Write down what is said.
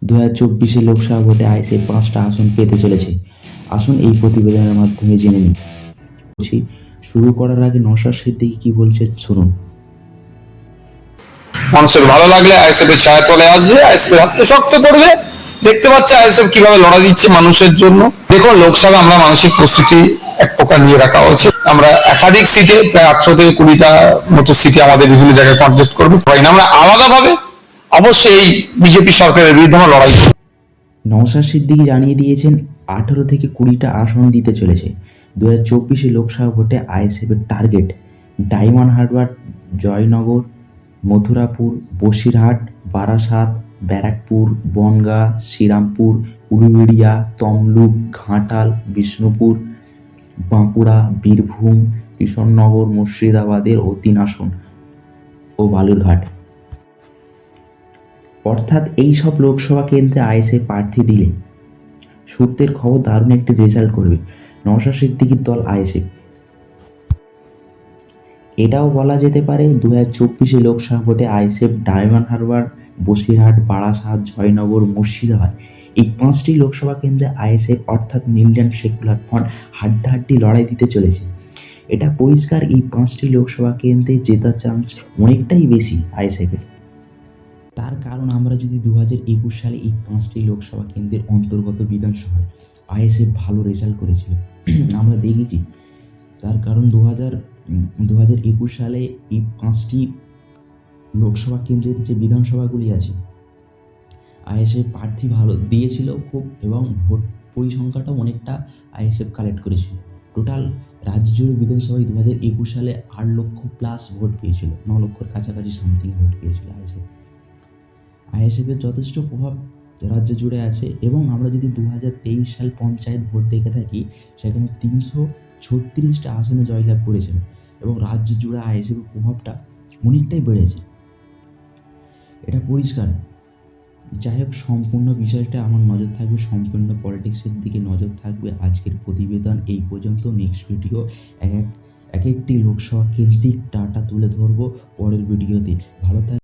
2024 লোকসভা ভোটে আইএসএফ 5টা আসন পেতে চলেছে। আসুন এই প্রতিবেদনের মাধ্যমে জেনে নিই। শুরু করার আগে নওশাদ সিদ্দিকী কি বলছে শুনুন। মানুষের ভালো লাগলে আইএসএফ এর ছায়া তলে আসবে, আইএসএফ হাতকে শক্ত করবে। দেখতে পাচ্ছে আইএসএফ কিভাবে লড়াই দিচ্ছে মানুষের জন্য। দেখুন, লোকসভা আমরা মানসিক প্রস্তুতি এক প্রকার নিয়ে রাখা উচিত। আমরা একাধিক সিটে প্রায় 18 থেকে 20টা মতো সিটে আমাদের বিভিন্ন জায়গায় কন্টেস্ট করবো। আমরা আলাদাভাবে অবশ্যই এই বিজেপি সরকারের বিরুদ্ধে আমরা লড়াই করব। নওশাদ সিদ্দিকী জানিয়ে দিয়েছেন 18 থেকে 20টা আসন দিতে চলেছে। 2024 লোকসভা ভোটে আইএসএফের টার্গেট ডায়মন্ড হারবার, জয়নগর, মথুরাপুর, বসিরহাট, বারাসাত, ব্যারাকপুর, বনগাঁ, শ্রীরামপুর, উলুবেড়িয়া, তমলুক, ঘাটাল, বিষ্ণুপুর, বাঁকুড়া, বীরভূম, কৃষ্ণনগর, মুর্শিদাবাদের ও 3 আসন ও বালুরঘাট। অর্থাৎ এই সব লোকসভা কেন্দ্রে আইএসএফ প্রার্থী দিলে সূত্রের খবর দারুণ একটি রেজাল্ট করবে নওশাদ সিদ্দিকীর দল আইএসএফ। এটাও বলা যেতে পারে 2024 লোকসভা ভোটে আইএসএফ ডায়মন্ড হারবার, বসিরহাট, বারাসাত, জয়নগর, মুর্শিদাবাদ এই 5টি লোকসভা কেন্দ্রে আইএসএফ অর্থাৎ ইন্ডিয়ান সেকুলার ফ্রন্ট হাড্ডাহাড্ডি লড়াই দিতে চলেছে। এটা পরিষ্কার এই 5টি লোকসভা কেন্দ্রে জেতার চান্স অনেকটাই বেশি আইএসএফের। তার কারণ আমরা যদি 2021 সালে এই 5টি লোকসভা কেন্দ্রের অন্তর্গত বিধানসভায় আইএসএফ ভালো রেজাল্ট করেছিল, আমরা দেখেছি। তার কারণ 2021 সালে এই 5টি লোকসভা কেন্দ্রের যে বিধানসভাগুলি আছে আইএসএফ প্রার্থী ভালো দিয়েছিল খুব, এবং ভোট পরিসংখ্যাটাও অনেকটা আইএসএফ কালেক্ট করেছিল। টোটাল রাজ্য জুড়ে বিধানসভায় 2021 সালে 8 লক্ষ প্লাস ভোট পেয়েছিল, 9 লক্ষর কাছাকাছি সামথিং ভোট পেয়েছিল আইএসএফের যথেষ্ট প্রভাব রাজ্য জুড়ে আছে। এবং আমরা যদি 2023 সাল পঞ্চায়েত ভোট দেখে থাকি, সেখানে 336টা আসনে জয়লাভ করেছিল এবং রাজ্য জুড়ে আইএসএফের প্রভাবটা অনেকটাই বেড়েছে, এটা পরিষ্কার। যাই হোক, সম্পূর্ণ বিষয়টা আমার নজর থাকবে, সম্পূর্ণ পলিটিক্সের দিকে নজর থাকবে। আজকের প্রতিবেদন এই পর্যন্ত। নেক্সট ভিডিও এক একটি লোকসভা কেন্দ্রিক ডাটা তুলে ধরবো পরের ভিডিওতে। ভালো থাকবে।